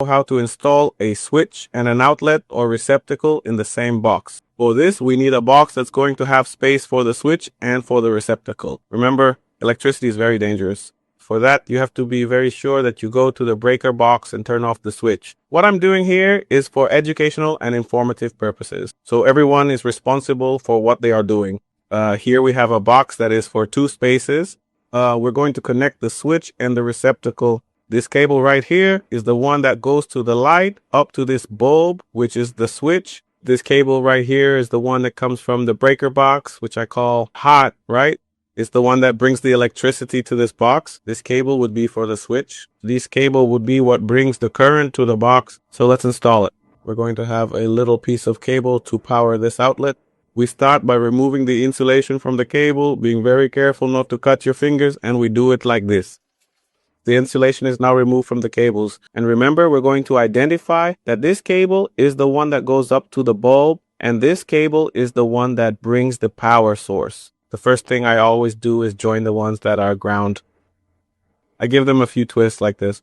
how to install a switch and an outlet or receptacle in the same box. For this, we need a box that's going to have space for the switch and for the receptacle. Remember, electricity is very dangerous. For that, you have to be very sure that you go to the breaker box and turn off the switch. What I'm doing here is for educational and informative purposes. So everyone is responsible for what they are doing. Here we have a box that is for 2 spaces. We're going to connect the switch and the receptacle. This cable right here is the one that goes to the light up to this bulb, which is the switch. This cable right here is the one that comes from the breaker box, which I call hot, right? It's the one that brings the electricity to this box. This cable would be for the switch. This cable would be what brings the current to the box. So let's install it. We're going to have a little piece of cable to power this outlet. We start by removing the insulation from the cable, being very careful not to cut your fingers, and we do it like this. The insulation is now removed from the cables. And remember, we're going to identify that this cable is the one that goes up to the bulb, and this cable is the one that brings the power source. The first thing I always do is join the ones that are ground. I give them a few twists like this.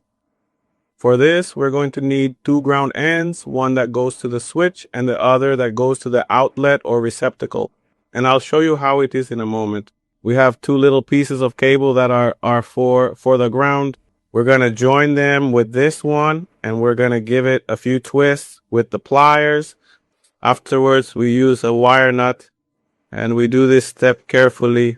For this, we're going to need 2 ground ends, one that goes to the switch and the other that goes to the outlet or receptacle. And I'll show you how it is in a moment. We have 2 little pieces of cable that are for the ground. We're going to join them with this one, and we're going to give it a few twists with the pliers. Afterwards, we use a wire nut, and we do this step carefully.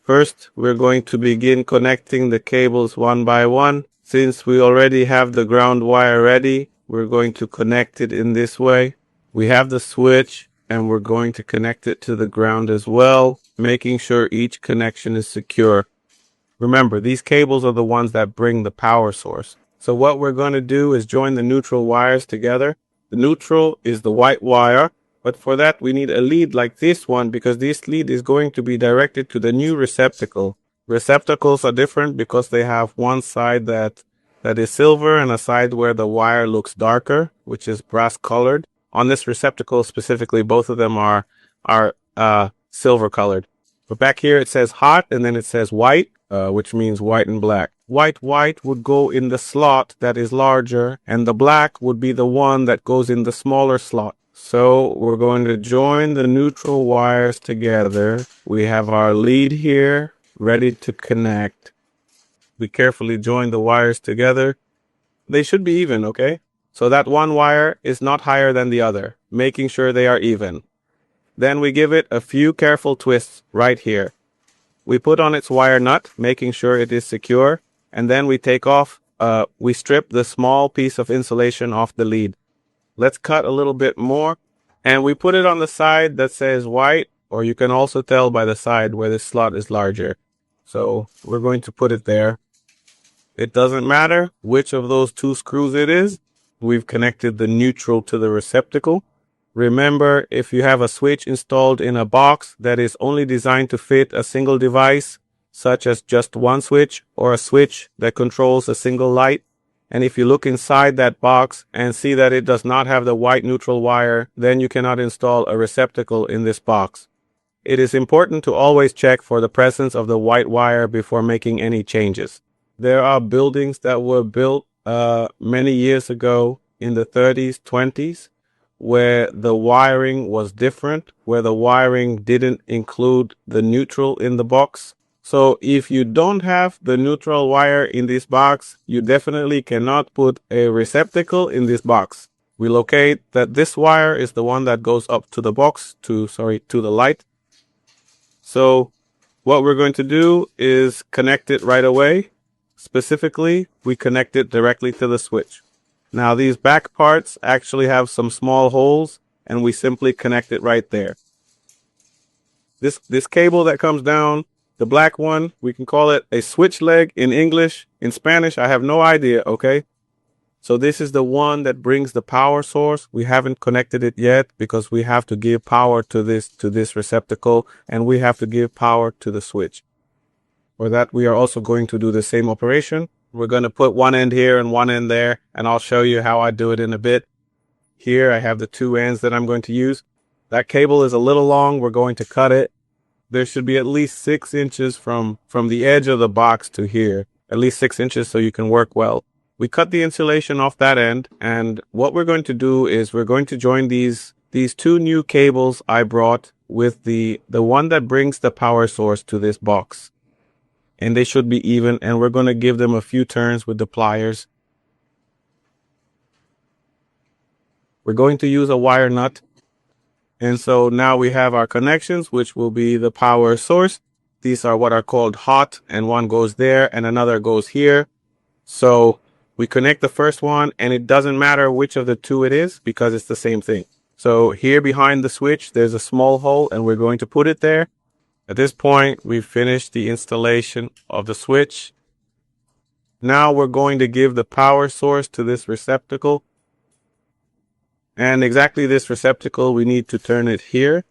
First, we're going to begin connecting the cables one by one. Since we already have the ground wire ready, we're going to connect it in this way. We have the switch, and we're going to connect it to the ground as well, making sure each connection is secure. Remember, these cables are the ones that bring the power source. So what we're going to do is join the neutral wires together. The neutral is the white wire, but for that we need a lead like this one, because this lead is going to be directed to the new receptacle. Receptacles are different because they have one side that is silver and a side where the wire looks darker, which is brass colored. On this receptacle specifically, both of them are silver colored. But back here it says hot, and then it says white, which means white and black. White would go in the slot that is larger, and the black would be the one that goes in the smaller slot. So we're going to join the neutral wires together. We have our lead here ready to connect. We carefully join the wires together. They should be even, okay? So that one wire is not higher than the other, making sure they are even. Then we give it a few careful twists right here. We put on its wire nut, making sure it is secure, and then we we strip the small piece of insulation off the lead. Let's cut a little bit more, and we put it on the side that says white, or you can also tell by the side where this slot is larger. So we're going to put it there. It doesn't matter which of those 2 screws it is. We've connected the neutral to the receptacle. Remember, if you have a switch installed in a box that is only designed to fit a single device, such as just one switch or a switch that controls a single light, and if you look inside that box and see that it does not have the white neutral wire, then you cannot install a receptacle in this box. It is important to always check for the presence of the white wire before making any changes. There are buildings that were built many years ago in the 30s, 20s, where the wiring was different, where the wiring didn't include the neutral in the box. So if you don't have the neutral wire in this box, you definitely cannot put a receptacle in this box. We locate that this wire is the one that goes up to the box, to the light. So what we're going to do is connect it right away. Specifically, we connect it directly to the switch. Now these back parts actually have some small holes, and we simply connect it right there. This cable that comes down, the black one, we can call it a switch leg in English. In Spanish, I have no idea, okay? So this is the one that brings the power source. We haven't connected it yet because we have to give power to this receptacle, and we have to give power to the switch. For that, we are also going to do the same operation. We're going to put one end here and one end there, and I'll show you how I do it in a bit. Here I have the 2 ends that I'm going to use. That cable is a little long. We're going to cut it. There should be at least 6 inches from the edge of the box to here. At least 6 inches so you can work well. We cut the insulation off that end, and what we're going to do is we're going to join these two new cables I brought with the one that brings the power source to this box. And they should be even, and we're going to give them a few turns with the pliers. We're going to use a wire nut. And so now we have our connections, which will be the power source. These are what are called hot, and one goes there and another goes here. So we connect the first one, and it doesn't matter which of the two it is because it's the same thing. So here behind the switch, there's a small hole, and we're going to put it there. At this point, we've finished the installation of the switch. Now we're going to give the power source to this receptacle. And exactly this receptacle, we need to turn it here.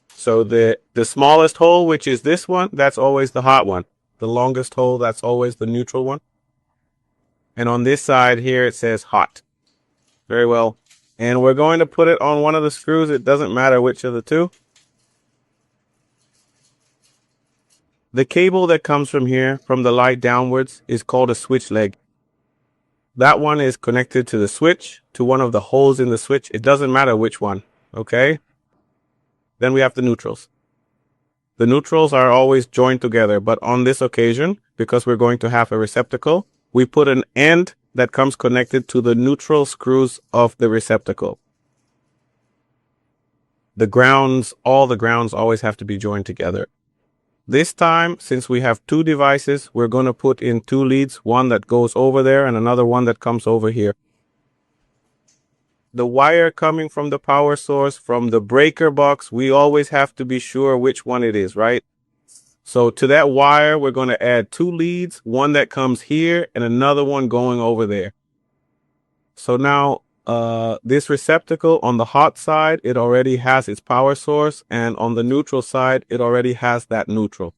So the smallest hole, which is this one, that's always the hot one. The longest hole, that's always the neutral one. And on this side here, it says hot. Very well. And we're going to put it on one of the screws. It doesn't matter which of the two. The cable that comes from here, from the light downwards, is called a switch leg. That one is connected to the switch, to one of the holes in the switch. It doesn't matter which one, okay? Then we have the neutrals. The neutrals are always joined together, but on this occasion, because we're going to have a receptacle, we put an end that comes connected to the neutral screws of the receptacle. The grounds, all the grounds always have to be joined together. This time, since we have two devices, we're going to put in two leads, one that goes over there and another one that comes over here. The wire coming from the power source, from the breaker box, we always have to be sure which one it is, right? So to that wire, we're going to add two leads, one that comes here and another one going over there. So now this receptacle on the hot side, it already has its power source, and on the neutral side, it already has that neutral.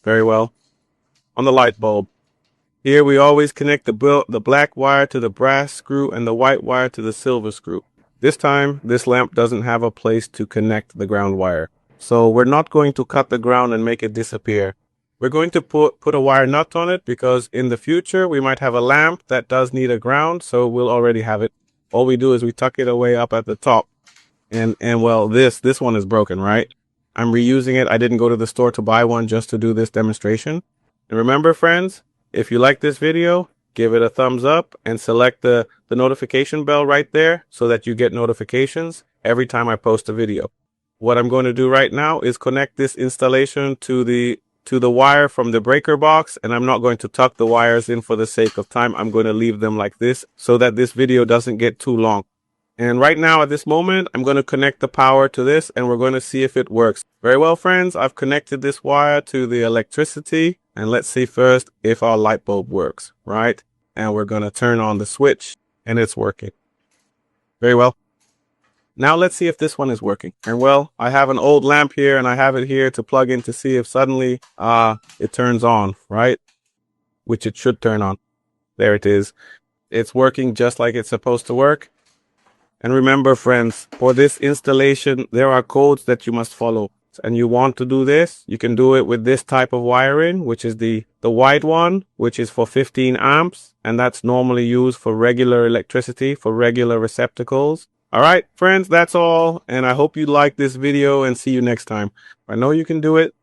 Very well. On the light bulb, here we always connect the black wire to the brass screw and the white wire to the silver screw. This time, this lamp doesn't have a place to connect the ground wire. So we're not going to cut the ground and make it disappear. We're going to put a wire nut on it because in the future, we might have a lamp that does need a ground, so we'll already have it. All we do is we tuck it away up at the top. And well, this one is broken, right? I'm reusing it. I didn't go to the store to buy one just to do this demonstration. And remember, friends, if you like this video, give it a thumbs up and select the notification bell right there so that you get notifications every time I post a video. What I'm going to do right now is connect this installation to the wire from the breaker box, and I'm not going to tuck the wires in for the sake of time. I'm going to leave them like this so that this video doesn't get too long. And right now at this moment, I'm going to connect the power to this and we're going to see if it works. Very well, friends, I've connected this wire to the electricity, and let's see first if our light bulb works, right? And we're going to turn on the switch and it's working. Very well. Now let's see if this one is working. And well, I have an old lamp here and I have it here to plug in to see if suddenly it turns on, right? Which it should turn on. There it is. It's working just like it's supposed to work. And remember, friends, for this installation, there are codes that you must follow. And you want to do this, you can do it with this type of wiring, which is the white one, which is for 15 amps. And that's normally used for regular electricity, for regular receptacles. All right, friends, that's all. And I hope you like this video and see you next time. I know you can do it.